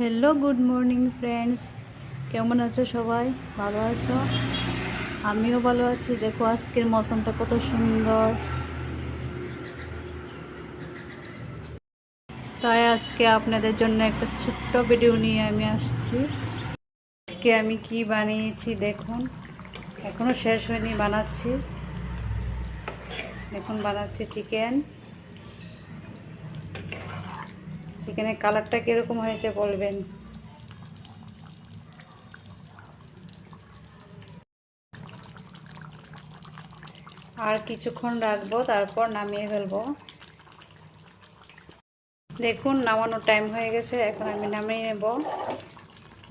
Hello good morning friends, কেমন আছো সবাই? ভালো আছো? আমিও ভালো আছি। দেখো আজকের মৌসুমটা কত সুন্দর। তাই আজকে আপনাদের জন্য একটা ছোট্ট ভিডিও নিয়ে আমি আসছি। আজকে আমি কি বানিয়েছি দেখুন, এখনো শেষ হয়নি, বানাচ্ছি। দেখুন বানাচ্ছি চিকেনের কালারটা কীরকম হয়েছে বলবেন। আর কিছুক্ষণ রাখবো, তারপর নামিয়ে ফেলবো। দেখুন নামানোর টাইম হয়ে গেছে, এখন আমি নামিয়ে নেব।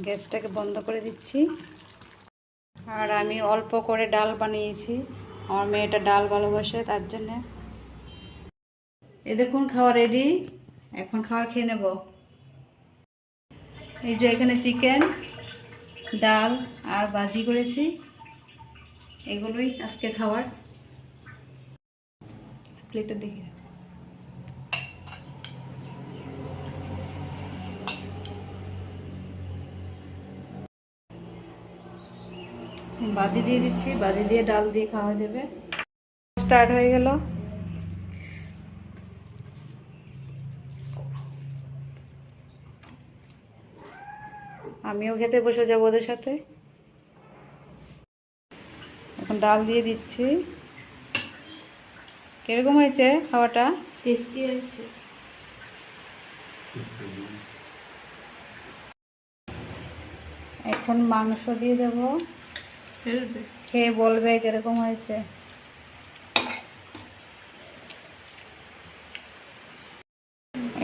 গ্যাসটাকে বন্ধ করে দিচ্ছি। আর আমি অল্প করে ডাল বানিয়েছি, আমার মেয়েটা ডাল ভালোবাসে, তার জন্যে। এই দেখুন খাওয়া রেডি, এখন খাবার খেয়ে নেব। এই যে এখানে চিকেন, ডাল আর ভাজি করেছি, এগুলোই আজকে খাবার। প্লেটটা দেখে ভাজি দিয়ে দিচ্ছি, ভাজি দিয়ে ডাল দিয়ে খাওয়া যাবে। স্টার্ট হয়ে গেল। আমিও খেতে বসে যাবো ওদের সাথে। এখন ডাল দিয়ে দিচ্ছি। কিরকম হয়েছে খাওয়াটা? টেস্টি হয়েছে। এখন মাংস দিয়ে দেব, খেয়ে বলবে কিরকম হয়েছে।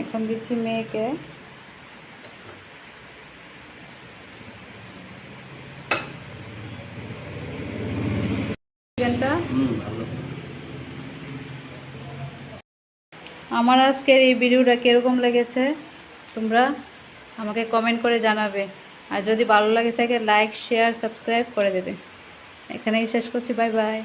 এখন দিচ্ছি মেয়েকে। আমার আজকের এই ভিডিওটা কিরকম লেগেছে তোমরা আমাকে কমেন্ট করে জানাবে। আর যদি ভালো লাগে থাকে লাইক শেয়ার সাবস্ক্রাইব করে দেবে। এখানেই শেষ করছি, বাই বাই।